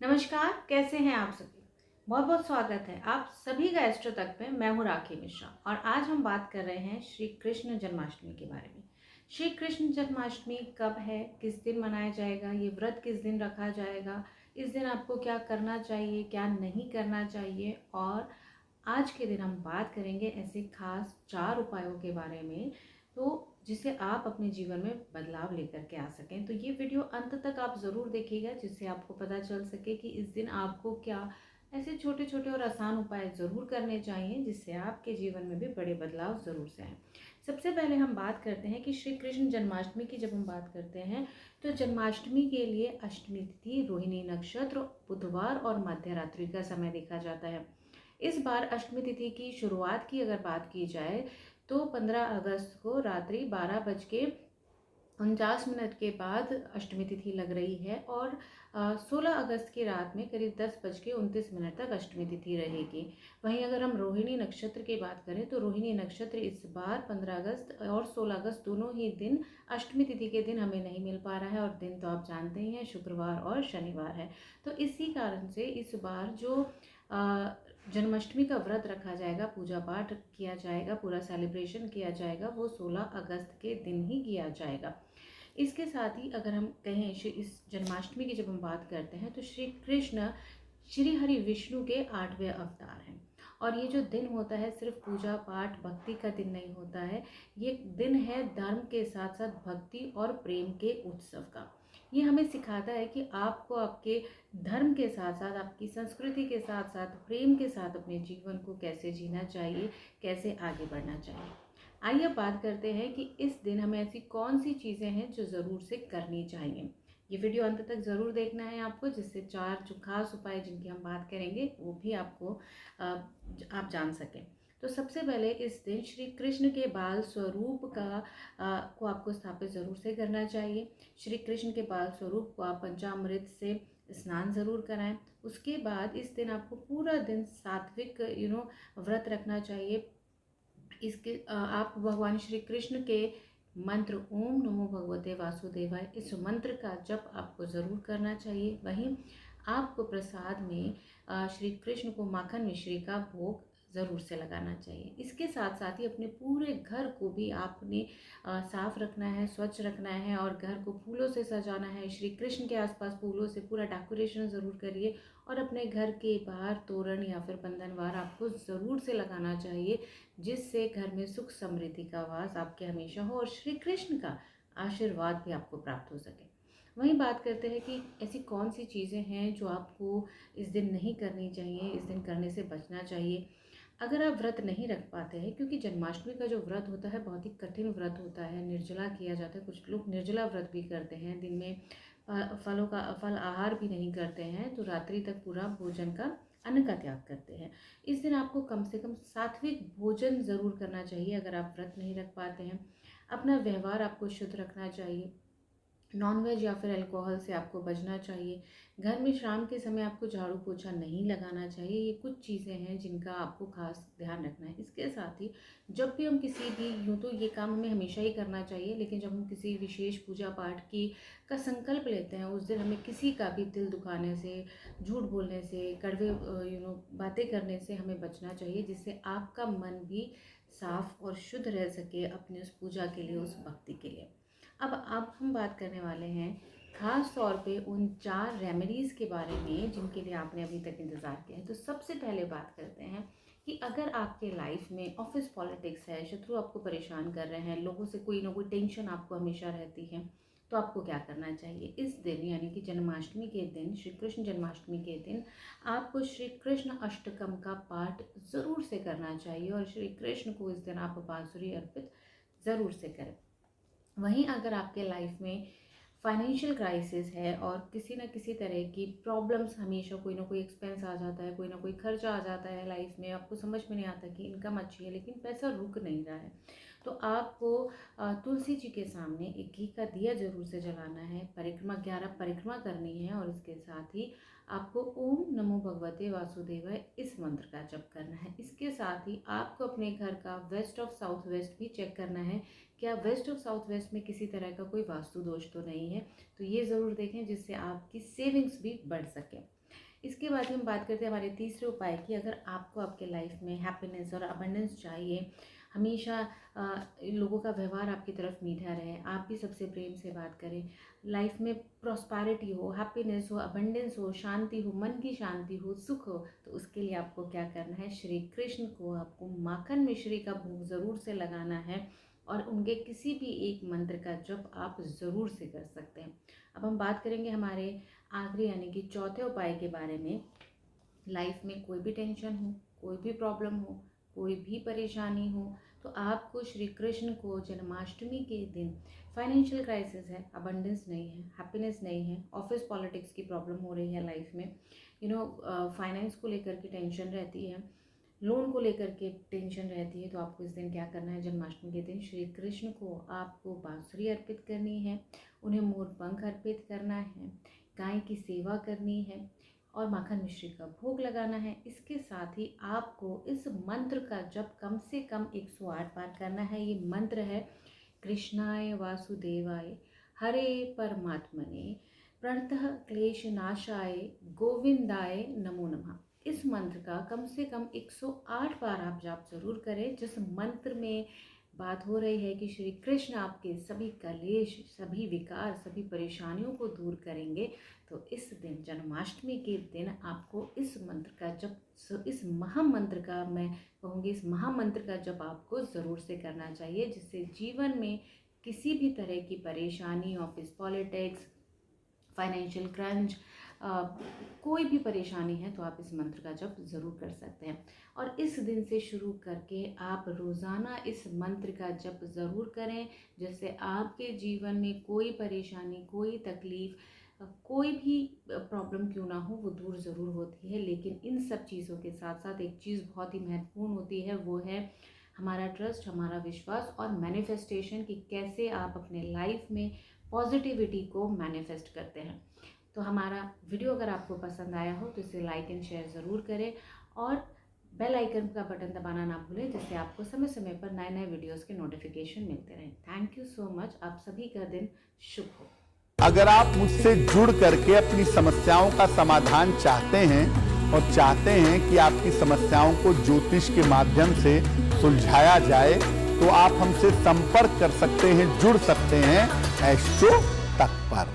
नमस्कार, कैसे हैं आप सभी? बहुत बहुत स्वागत है आप सभी का एस्ट्रो तक में। मैं हूँ राखी मिश्रा और आज हम बात कर रहे हैं श्री कृष्ण जन्माष्टमी के बारे में। श्री कृष्ण जन्माष्टमी कब है, किस दिन मनाया जाएगा, ये व्रत किस दिन रखा जाएगा, इस दिन आपको क्या करना चाहिए, क्या नहीं करना चाहिए, और आज के दिन हम बात करेंगे ऐसे खास 4 उपायों के बारे में, तो जिससे आप अपने जीवन में बदलाव लेकर के आ सकें। तो ये वीडियो अंत तक आप ज़रूर देखिएगा, जिससे आपको पता चल सके कि इस दिन आपको क्या ऐसे छोटे छोटे और आसान उपाय ज़रूर करने चाहिए, जिससे आपके जीवन में भी बड़े बदलाव ज़रूर से आएँ। सबसे पहले हम बात करते हैं कि श्री कृष्ण जन्माष्टमी की जब हम बात करते हैं, तो जन्माष्टमी के लिए अष्टमी तिथि, रोहिणी नक्षत्र, बुधवार और मध्य रात्रि का समय देखा जाता है। इस बार अष्टमी तिथि की शुरुआत की अगर बात की जाए, तो 15 अगस्त को रात्रि 12:49 के बाद अष्टमी तिथि लग रही है, और 16 अगस्त की रात में करीब 10:29 तक अष्टमी तिथि रहेगी। वहीं अगर हम रोहिणी नक्षत्र की बात करें, तो रोहिणी नक्षत्र इस बार 15 अगस्त और 16 अगस्त दोनों ही दिन अष्टमी तिथि के दिन हमें नहीं मिल पा रहा है, और दिन तो आप जानते ही हैं शुक्रवार और शनिवार है। तो इसी कारण से इस बार जो जन्माष्टमी का व्रत रखा जाएगा, पूजा पाठ किया जाएगा, पूरा सेलिब्रेशन किया जाएगा, वो 16 अगस्त के दिन ही किया जाएगा। इसके साथ ही अगर हम कहें इस जन्माष्टमी की जब हम बात करते हैं, तो श्री कृष्ण श्री हरि विष्णु के 8वें अवतार हैं। और ये जो दिन होता है, सिर्फ पूजा पाठ भक्ति का दिन नहीं होता है, ये दिन है धर्म के साथ साथ भक्ति और प्रेम के उत्सव का। ये हमें सिखाता है कि आपको आपके धर्म के साथ साथ, आपकी संस्कृति के साथ साथ, प्रेम के साथ अपने जीवन को कैसे जीना चाहिए, कैसे आगे बढ़ना चाहिए। आइए बात करते हैं कि इस दिन हमें ऐसी कौन सी चीज़ें हैं जो ज़रूर से करनी चाहिए। ये वीडियो अंत तक ज़रूर देखना है आपको, जिससे 4 जो खास उपाय जिनकी हम बात करेंगे वो भी आपको आप जान सकें। तो सबसे पहले इस दिन श्री कृष्ण के बाल स्वरूप को आपको स्थापित ज़रूर से करना चाहिए। श्री कृष्ण के बाल स्वरूप को आप पंचामृत से स्नान ज़रूर कराएं। उसके बाद इस दिन आपको पूरा दिन सात्विक व्रत रखना चाहिए। इसके आप भगवान श्री कृष्ण के मंत्र ओम नमो भगवते वासुदेवाय, इस मंत्र का जप आपको ज़रूर करना चाहिए। वहीं आपको प्रसाद में श्री कृष्ण को माखन मिश्री का भोग ज़रूर से लगाना चाहिए। इसके साथ साथ ही अपने पूरे घर को भी आपने साफ रखना है, स्वच्छ रखना है, और घर को फूलों से सजाना है। श्री कृष्ण के आसपास फूलों से पूरा डेकोरेशन ज़रूर करिए, और अपने घर के बाहर तोरण या फिर बंधनवार आपको ज़रूर से लगाना चाहिए, जिससे घर में सुख समृद्धि का वास आपके हमेशा हो और श्री कृष्ण का आशीर्वाद भी आपको प्राप्त हो सके। वहीं बात करते हैं कि ऐसी कौन सी चीज़ें हैं जो आपको इस दिन नहीं करनी चाहिए, इस दिन करने से बचना चाहिए। अगर आप व्रत नहीं रख पाते हैं, क्योंकि जन्माष्टमी का जो व्रत होता है बहुत ही कठिन व्रत होता है, निर्जला किया जाता है, कुछ लोग निर्जला व्रत भी करते हैं, दिन में फल आहार भी नहीं करते हैं, तो रात्रि तक पूरा भोजन का अन्न का त्याग करते हैं। इस दिन आपको कम से कम सात्विक भोजन ज़रूर करना चाहिए अगर आप व्रत नहीं रख पाते हैं। अपना व्यवहार आपको शुद्ध रखना चाहिए, नॉनवेज या फिर अल्कोहल से आपको बचना चाहिए। घर में शाम के समय आपको झाड़ू पोछा नहीं लगाना चाहिए। ये कुछ चीज़ें हैं जिनका आपको खास ध्यान रखना है। इसके साथ ही जब भी हम किसी भी, यूँ तो ये काम हमें हमेशा ही करना चाहिए, लेकिन जब हम किसी विशेष पूजा पाठ की का संकल्प लेते हैं, उस दिन हमें किसी का भी दिल दुखाने से, झूठ बोलने से, कड़वे बातें करने से हमें बचना चाहिए, जिससे आपका मन भी साफ और शुद्ध रह सके अपने उस पूजा के लिए, उस भक्ति के लिए। अब हम बात करने वाले हैं खास तौर पे उन 4 रेमेडीज़ के बारे में जिनके लिए आपने अभी तक इंतज़ार किया है। तो सबसे पहले बात करते हैं कि अगर आपके लाइफ में ऑफिस पॉलिटिक्स है, शत्रु आपको परेशान कर रहे हैं, लोगों से कोई ना कोई टेंशन आपको हमेशा रहती है, तो आपको क्या करना चाहिए इस दिन, यानी कि जन्माष्टमी के दिन, श्री कृष्ण जन्माष्टमी के दिन आपको श्री कृष्ण अष्टकम का पाठ ज़रूर से करना चाहिए, और श्री कृष्ण को इस दिन आप बांसुरी अर्पित ज़रूर से करें। वहीं अगर आपके लाइफ में फाइनेंशियल क्राइसिस है और किसी न किसी तरह की प्रॉब्लम्स, हमेशा कोई ना कोई एक्सपेंस आ जाता है, कोई ना कोई खर्चा आ जाता है लाइफ में, आपको समझ में नहीं आता कि इनकम अच्छी है लेकिन पैसा रुक नहीं रहा है, तो आपको तुलसी जी के सामने एक घी का दिया जरूर से जलाना है, परिक्रमा 11 परिक्रमा करनी है, और इसके साथ ही आपको ओम नमो भगवते वासुदेवाय इस मंत्र का जप करना है। इसके साथ ही आपको अपने घर का वेस्ट ऑफ साउथ वेस्ट भी चेक करना है, क्या वेस्ट ऑफ साउथ वेस्ट में किसी तरह का कोई वास्तु दोष तो नहीं है, तो ये ज़रूर देखें, जिससे आपकी सेविंग्स भी बढ़ सके। इसके बाद हम बात करते हैं हमारे तीसरे उपाय की। अगर आपको आपके लाइफ में हैप्पीनेस और अबंडेंस चाहिए, हमेशा लोगों का व्यवहार आपकी तरफ मीठा रहे, आप भी सबसे प्रेम से बात करें, लाइफ में प्रॉस्पैरिटी हो, हैप्पीनेस हो, अबंडेंस हो, शांति हो, मन की शांति हो, सुख हो, तो उसके लिए आपको क्या करना है, श्री कृष्ण को आपको माखन मिश्री का भोग ज़रूर से लगाना है और उनके किसी भी एक मंत्र का जप आप ज़रूर से कर सकते हैं। अब हम बात करेंगे हमारे आखिरी यानी कि चौथे उपाय के बारे में। लाइफ में कोई भी टेंशन हो, कोई भी प्रॉब्लम हो, कोई भी परेशानी हो, तो आपको श्री कृष्ण को जन्माष्टमी के दिन, फाइनेंशियल क्राइसिस है, अबंडेंस नहीं है, हैप्पीनेस नहीं है, ऑफिस पॉलिटिक्स की प्रॉब्लम हो रही है लाइफ में, फाइनेंस को लेकर के टेंशन रहती है, लोन को लेकर के टेंशन रहती है, तो आपको इस दिन क्या करना है, जन्माष्टमी के दिन श्री कृष्ण को आपको बांसुरी अर्पित करनी है, उन्हें मोर पंख अर्पित करना है, गाय की सेवा करनी है और माखन मिश्री का भोग लगाना है। इसके साथ ही आपको इस मंत्र का जप कम से कम 108 बार करना है। ये मंत्र है, कृष्णाय वासुदेवाय हरे परमात्मने प्रणतः क्लेश नाशाय गोविंदाय नमो नमः। इस मंत्र का कम से कम 108 बार आप जाप जरूर करें। जिस मंत्र में बात हो रही है कि श्री कृष्ण आपके सभी कलेश, सभी विकार, सभी परेशानियों को दूर करेंगे, तो इस दिन जन्माष्टमी के दिन आपको इस मंत्र का जप, इस महामंत्र का, मैं कहूँगी इस महामंत्र का जप आपको ज़रूर से करना चाहिए, जिससे जीवन में किसी भी तरह की परेशानी, ऑफिस पॉलिटिक्स, फाइनेंशियल क्रंच, कोई भी परेशानी है तो आप इस मंत्र का जप ज़रूर कर सकते हैं। और इस दिन से शुरू करके आप रोज़ाना इस मंत्र का जप ज़रूर करें, जिससे आपके जीवन में कोई परेशानी, कोई तकलीफ़, कोई भी प्रॉब्लम क्यों ना हो, वो दूर ज़रूर होती है। लेकिन इन सब चीज़ों के साथ साथ एक चीज़ बहुत ही महत्वपूर्ण होती है, वो है हमारा ट्रस्ट, हमारा विश्वास और मैनिफेस्टेशन, कि कैसे आप अपने लाइफ में पॉजिटिविटी को मैनिफेस्ट करते हैं। तो हमारा वीडियो अगर आपको पसंद आया हो तो इसे लाइक एंड शेयर ज़रूर करें और बेल आइकन का बटन दबाना ना भूलें, जिससे आपको समय समय पर नए नए वीडियोस के नोटिफिकेशन मिलते रहें। Thank you so much. आप सभी का दिन शुभ हो। अगर आप मुझसे जुड़ करके अपनी समस्याओं का समाधान चाहते हैं और चाहते हैं कि आपकी समस्याओं को ज्योतिष के माध्यम से सुलझाया जाए, तो आप हमसे संपर्क कर सकते हैं, जुड़ सकते हैं एस्ट्रो तक पर।